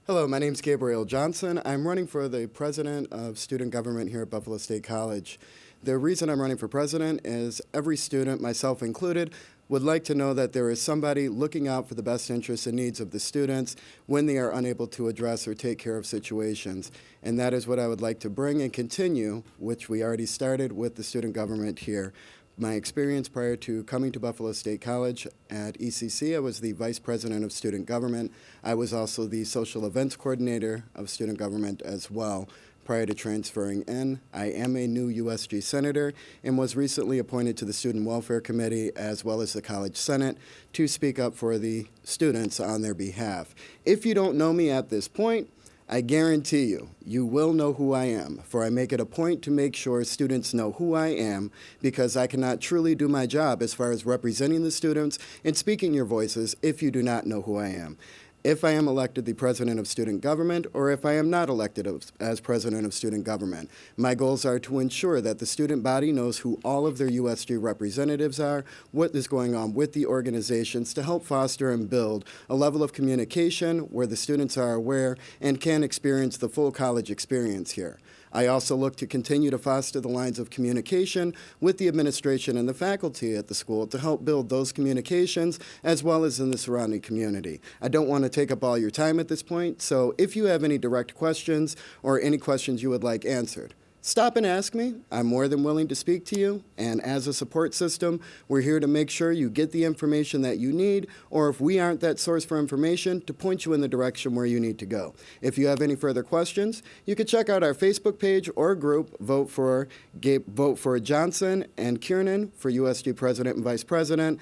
Hello, my name's Gabriel Johnson. I'm running for the president of student government here at Buffalo State College. The reason I'm running for president is every student, myself included, would like to know that there is somebody looking out for the best interests and needs of the students when they are unable to address or take care of situations. And that is what I would like to bring and continue, which we already started with the student government here. My experience prior to coming to Buffalo State College at ECC, I was the Vice President of Student Government. I was also the Social Events Coordinator of Student Government as well. Prior to transferring in, I am a new USG Senator and was recently appointed to the Student Welfare Committee as well as the College Senate to speak up for the students on their behalf. If you don't know me at this point, I guarantee you, you will know who I am, for I make it a point to make sure students know who I am because I cannot truly do my job as far as representing the students and speaking your voices if you do not know who I am. If I am elected the president of student government or if I am not elected as president of student government. My goals are to ensure that the student body knows who all of their USG representatives are, what is going on with the organizations to help foster and build a level of communication where the students are aware and can experience the full college experience here. I also look to continue to foster the lines of communication with the administration and the faculty at the school to help build those communications as well as in the surrounding community. I don't want to take up all your time at this point, so if you have any direct questions or any questions you would like answered, stop and ask me. I'm more than willing to speak to you, and as a support system, we're here to make sure you get the information that you need, or if we aren't that source for information, to point you in the direction where you need to go. If you have any further questions, you can check out our Facebook page or group, vote for Johnson-Kernen for USG President and Vice President.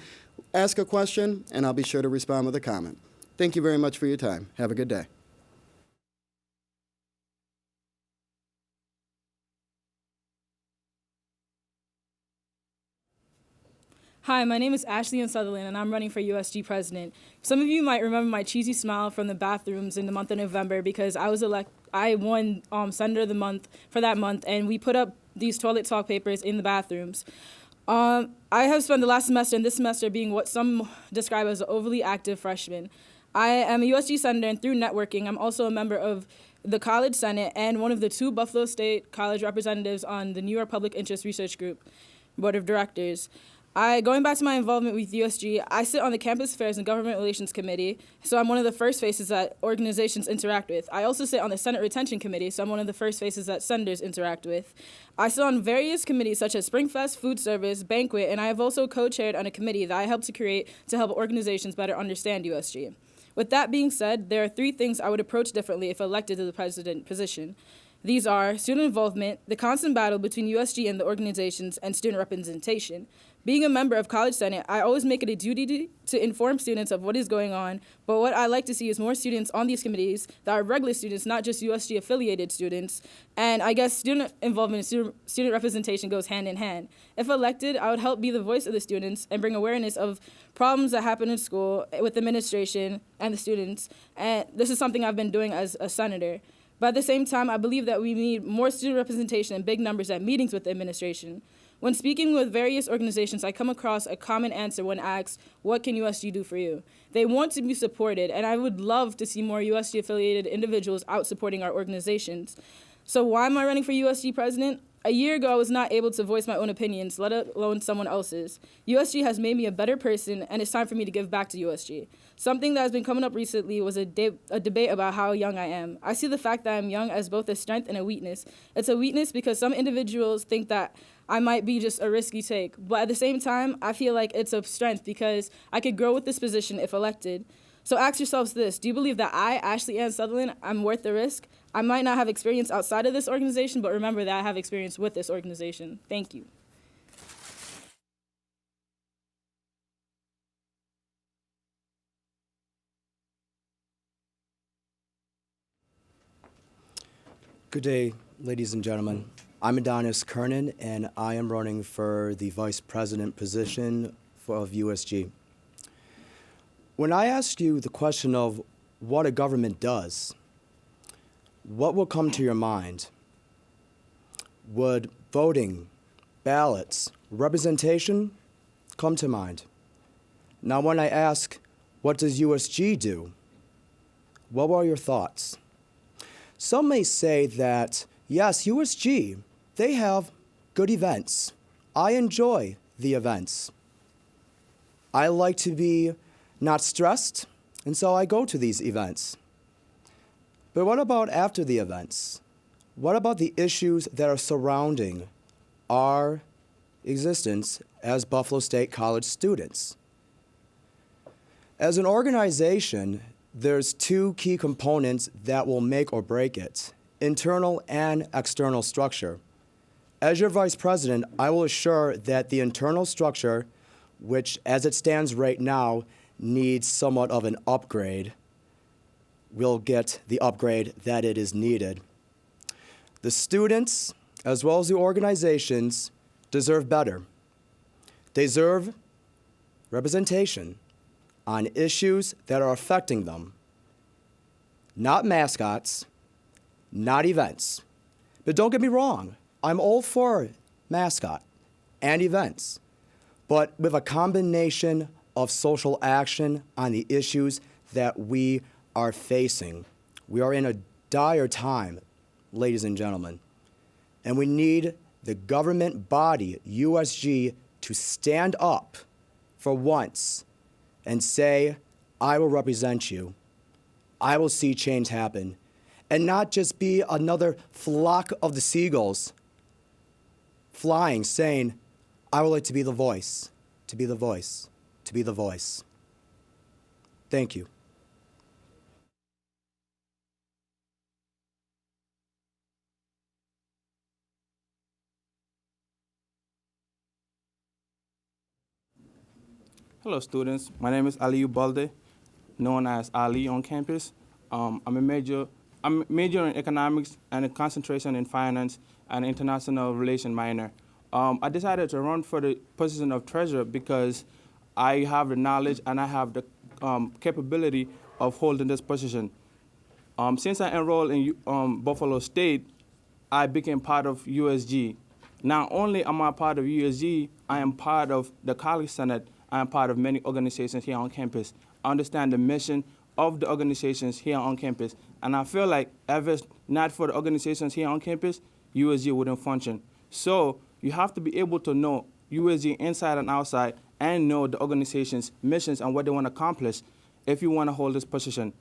Ask a question, and I'll be sure to respond with a comment. Thank you very much for your time. Have a good day. Hi, my name is Ashleigh-Ann Sutherlan, and I'm running for USG president. Some of you might remember my cheesy smile from the bathrooms in the month of November because I won Senator of the Month for that month, and we put up these toilet talk papers in the bathrooms. I have spent the last semester and this semester being what some describe as an overly active freshman. I am a USG senator, and through networking, I'm also a member of the College Senate and one of the 2 Buffalo State College representatives on the New York Public Interest Research Group Board of Directors. Going back to my involvement with USG, I sit on the Campus Affairs and Government Relations Committee, so I'm one of the first faces that organizations interact with. I also sit on the Senate Retention Committee, so I'm one of the first faces that senators interact with. I sit on various committees such as Springfest, Food Service, Banquet, and I have also co-chaired on a committee that I helped to create to help organizations better understand USG. With that being said, there are 3 things I would approach differently if elected to the president position. These are student involvement, the constant battle between USG and the organizations, and student representation. Being a member of College Senate, I always make it a duty to inform students of what is going on, but what I like to see is more students on these committees that are regular students, not just USG-affiliated students, and I guess student involvement and student representation goes hand in hand. If elected, I would help be the voice of the students and bring awareness of problems that happen in school with administration and the students, and this is something I've been doing as a senator. But at the same time, I believe that we need more student representation in big numbers at meetings with the administration. When speaking with various organizations, I come across a common answer when asked, what can USG do for you? They want to be supported, and I would love to see more USG-affiliated individuals out supporting our organizations. So why am I running for USG president? A year ago, I was not able to voice my own opinions, let alone someone else's. USG has made me a better person, and it's time for me to give back to USG. Something that has been coming up recently was a debate about how young I am. I see the fact that I'm young as both a strength and a weakness. It's a weakness because some individuals think that I might be just a risky take, but at the same time, I feel like it's a strength because I could grow with this position if elected. So ask yourselves this, do you believe that I, Ashleigh-Ann Sutherlan, I'm worth the risk? I might not have experience outside of this organization, but remember that I have experience with this organization. Thank you. Good day, ladies and gentlemen. I'm Johnson-Kernen, and I am running for the vice president position of USG. When I ask you the question of what a government does, what will come to your mind? Would voting, ballots, representation come to mind? Now, when I ask, what does USG do? What are your thoughts? Some may say that, yes, USG, they have good events. I enjoy the events. I like to be not stressed, and so I go to these events. But what about after the events? What about the issues that are surrounding our existence as Buffalo State College students? As an organization, there's two key components that will make or break it: internal and external structure. As your vice president, I will assure that the internal structure, which as it stands right now, needs somewhat of an upgrade, will get the upgrade that it is needed. The students, as well as the organizations, deserve better. They deserve representation on issues that are affecting them. Not mascots, not events. But don't get me wrong, I'm all for mascot and events, but with a combination of social action on the issues that we are facing. We are in a dire time, ladies and gentlemen, and we need the government body, USG, to stand up for once and say, I will represent you. I will see change happen, and not just be another flock of the seagulls flying, saying, I would like to be the voice, to be the voice, to be the voice. Thank you. Hello, students. My name is Alieu Baldeh, known as Ali on campus. I'm majoring in economics and a concentration in finance and international relation minor. I decided to run for the position of treasurer because I have the knowledge and I have the capability of holding this position. Since I enrolled in Buffalo State, I became part of USG. Not only am I part of USG, I am part of the College Senate. I am part of many organizations here on campus. I understand the mission of the organizations here on campus. And I feel like if it's not for the organizations here on campus, USG wouldn't function. So you have to be able to know USG inside and outside and know the organization's missions and what they want to accomplish if you want to hold this position.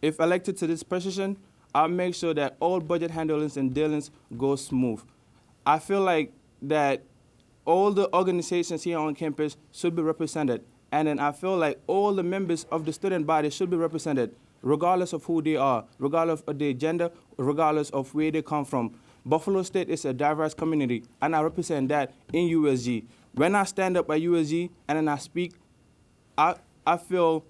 If elected to this position, I'll make sure that all budget handlings and dealings go smooth. I feel like that all the organizations here on campus should be represented. And then I feel like all the members of the student body should be represented, regardless of who they are, regardless of their gender, regardless of where they come from. Buffalo State is a diverse community, and I represent that in USG. When I stand up at USG and then I speak, I feel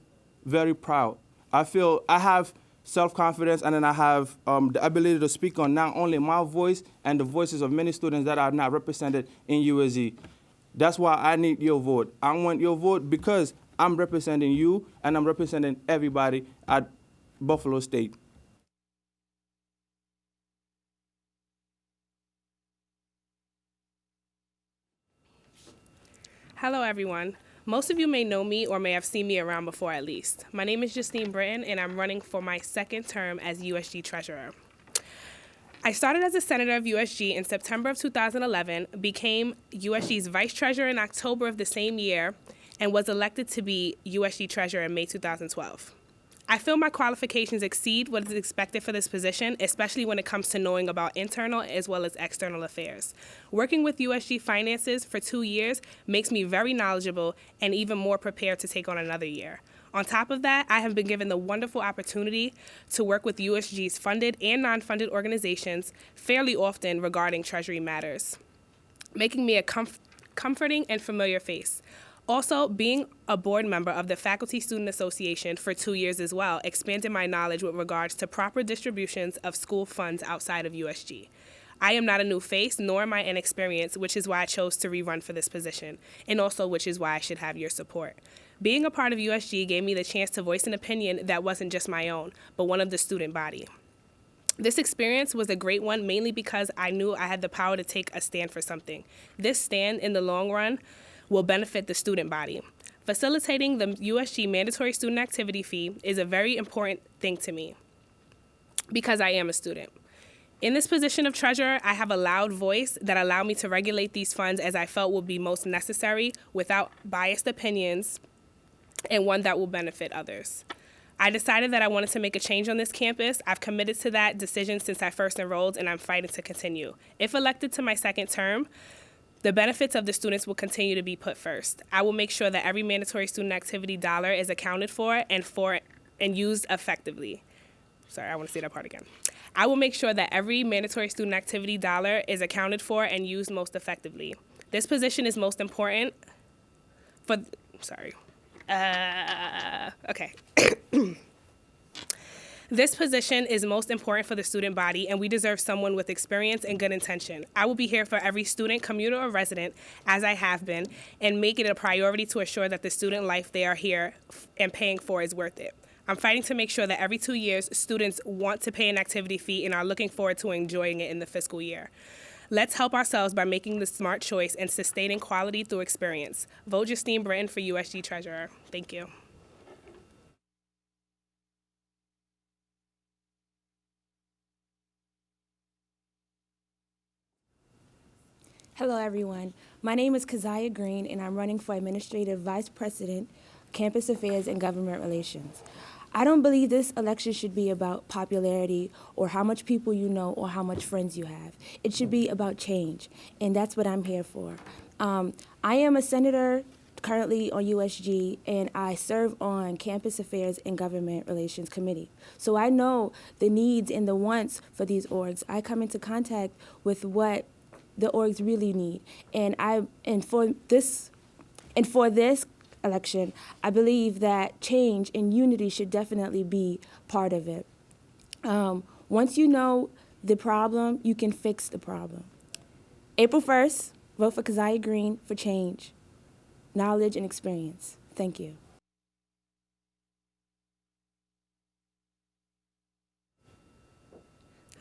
very proud. I feel I have self-confidence, and then I have the ability to speak on not only my voice and the voices of many students that are not represented in USG. That's why I need your vote. I want your vote because I'm representing you and I'm representing everybody at Buffalo State. Hello, everyone. Most of you may know me or may have seen me around before at least. My name is Justine Britten, and I'm running for my second term as USG Treasurer. I started as a senator of USG in September of 2011, became USG's Vice Treasurer in October of the same year, and was elected to be USG Treasurer in May 2012. I feel my qualifications exceed what is expected for this position, especially when it comes to knowing about internal as well as external affairs. Working with USG finances for 2 years makes me very knowledgeable and even more prepared to take on another year. On top of that, I have been given the wonderful opportunity to work with USG's funded and non-funded organizations fairly often regarding Treasury matters, making me a comforting and familiar face. Also, being a board member of the Faculty Student Association for 2 years as well expanded my knowledge with regards to proper distributions of school funds outside of USG. I am not a new face, nor am I inexperienced, which is why I chose to rerun for this position, and also which is why I should have your support. Being a part of USG gave me the chance to voice an opinion that wasn't just my own, but one of the student body. This experience was a great one, mainly because I knew I had the power to take a stand for something. This stand, in the long run, will benefit the student body. Facilitating the USG mandatory student activity fee is a very important thing to me. because I am a student. In this position of treasurer, I have a loud voice that allows me to regulate these funds as I felt would be most necessary without biased opinions and one that will benefit others. I decided that I wanted to make a change on this campus. I've committed to that decision since I first enrolled, and I'm fighting to continue. If elected to my second term, the benefits of the students will continue to be put first. I will make sure that every mandatory student activity dollar is accounted for and used effectively. Sorry, I want to say that part again. I will make sure that every mandatory student activity dollar is accounted for and used most effectively. This position is most important for, okay. This position is most important for the student body, and we deserve someone with experience and good intention. I will be here for every student, commuter, or resident, as I have been, and make it a priority to assure that the student life they are here and paying for is worth it. I'm fighting to make sure that every 2 years, students want to pay an activity fee and are looking forward to enjoying it in the fiscal year. Let's help ourselves by making the smart choice and sustaining quality through experience. Vote Justine Britten for USG Treasurer. Thank you. Hello, everyone. My name is Keziah Green, and I'm running for Administrative Vice President, Campus Affairs and Government Relations. I don't believe this election should be about popularity or how much people you know or how much friends you have. It should be about change, and that's what I'm here for. I am a senator currently on USG, and I serve on Campus Affairs and Government Relations Committee. So I know the needs and the wants for these orgs. I come into contact with what the orgs really need, and for this election, I believe that change and unity should definitely be part of it. Once you know the problem, you can fix the problem. April 1st, vote for Keziah Green for change, knowledge, and experience. Thank you.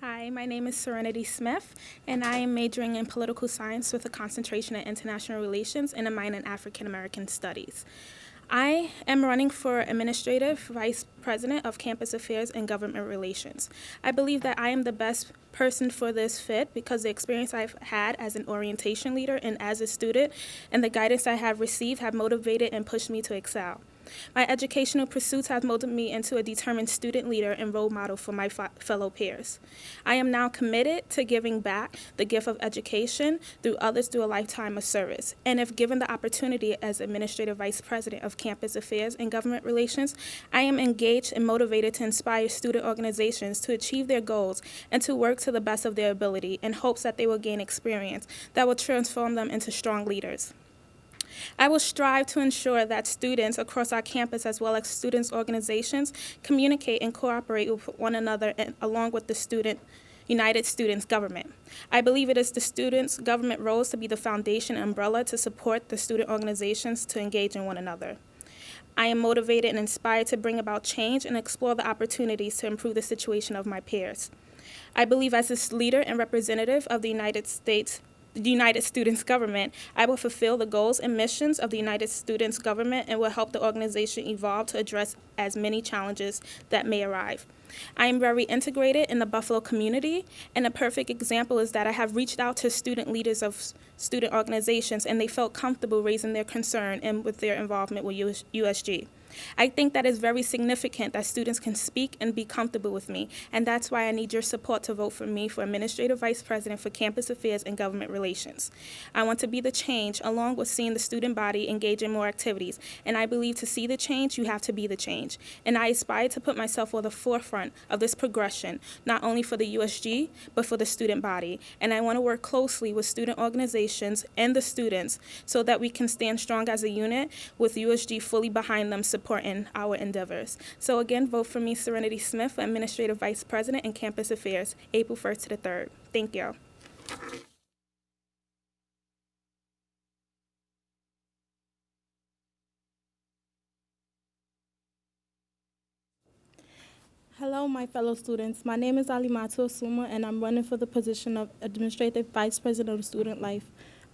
Hi, my name is Serenity Smith, and I am majoring in political science with a concentration in international relations and a minor in African American studies. I am running for Administrative Vice President of Campus Affairs and Government Relations. I believe that I am the best person for this fit because the experience I've had as an orientation leader and as a student and the guidance I have received have motivated and pushed me to excel. My educational pursuits have molded me into a determined student leader and role model for my fellow peers. I am now committed to giving back the gift of education through others through a lifetime of service. And if given the opportunity as Administrative Vice President of Campus Affairs and Government Relations, I am engaged and motivated to inspire student organizations to achieve their goals and to work to the best of their ability in hopes that they will gain experience that will transform them into strong leaders. I will strive to ensure that students across our campus, as well as students' organizations, communicate and cooperate with one another and along with the United Students Government. I believe it is the students' government roles to be the foundation and umbrella to support the student organizations to engage in one another. I am motivated and inspired to bring about change and explore the opportunities to improve the situation of my peers. I believe as a leader and representative of the United Students Government, I will fulfill the goals and missions of the United Students Government and will help the organization evolve to address as many challenges that may arise. I am very integrated in the Buffalo community, and a perfect example is that I have reached out to student leaders of student organizations, and they felt comfortable raising their concern and with their involvement with USG. I think that is very significant that students can speak and be comfortable with me, and that's why I need your support to vote for me for Administrative Vice President for Campus Affairs and Government Relations. I want to be the change, along with seeing the student body engage in more activities, and I believe to see the change, you have to be the change. And I aspire to put myself at the forefront of this progression, not only for the USG, but for the student body. And I want to work closely with student organizations and the students so that we can stand strong as a unit with USG fully behind them, supporting our endeavors. So again, vote for me, Serenity Smith, for Administrative Vice President and Campus Affairs, April 1st to the 3rd. Thank you. Hello, my fellow students. My name is Alimatu Asumah, and I'm running for the position of Administrative Vice President of Student Life.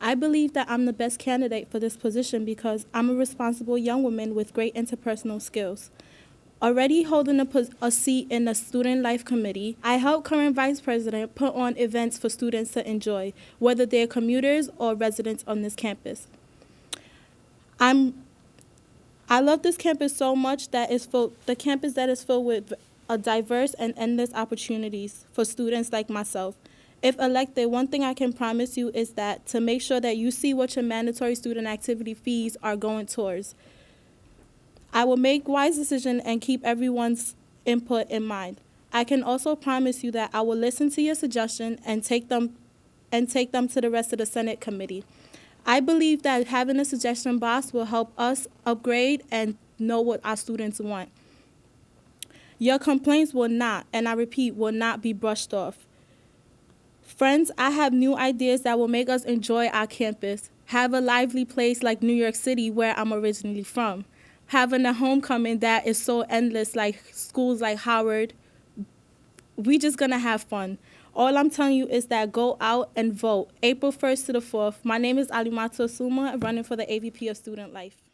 I believe that I'm the best candidate for this position because I'm a responsible young woman with great interpersonal skills. already holding a seat in the Student Life Committee, I help current Vice President put on events for students to enjoy, whether they're commuters or residents on this campus. I love this campus so much that the campus that is filled with a diverse and endless opportunities for students like myself. If elected, one thing I can promise you is that to make sure that you see what your mandatory student activity fees are going towards. I will make wise decisions and keep everyone's input in mind. I can also promise you that I will listen to your suggestions and take them to the rest of the Senate committee. I believe that having a suggestion box will help us upgrade and know what our students want. Your complaints will not, and I repeat, will not be brushed off. Friends, I have new ideas that will make us enjoy our campus, have a lively place like New York City, where I'm originally from, having a homecoming that is so endless like schools like Howard. We just gonna have fun. All I'm telling you is that go out and vote. April 1st to the 4th. My name is Alimatu Asumah, running for the AVP of Student Life.